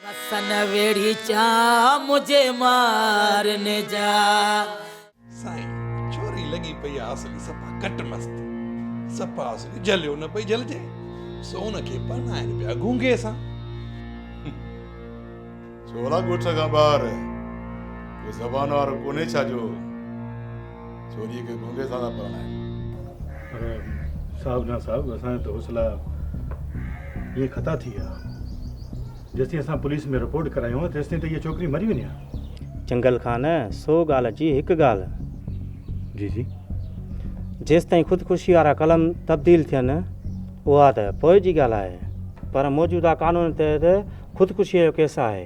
सन वेड़ी चा मुझे मारने जा साईं चोरी लगी पई आहे असली सफ़ा कट मस्त सफ़ा असली जलियो न पई जलजे सोन खे परणाइनि पिया गूंगे सां छोला ॻोठ खां ॿाहिरि को ज़बान वारो कोन्हे छा जो छोरीअ खे गूंगे सां था परणाइनि। पर साहब ना साहब असांजो त हौसला ये खता थी विया जेसीं असां पुलिस में रिपोर्ट करायूं तेसिताईं त इहा छोकिरी मरी वञे हा। चंगल खान सौ ॻाल्हि अची हिकु ॻाल्हि जी जी जेसिताईं ख़ुदकुशी वारा कलम तब्दील थियनि उहा त पोइ जी ॻाल्हि आहे पर मौजूदा कानून तहत ख़ुदकुशीअ जो केस आहे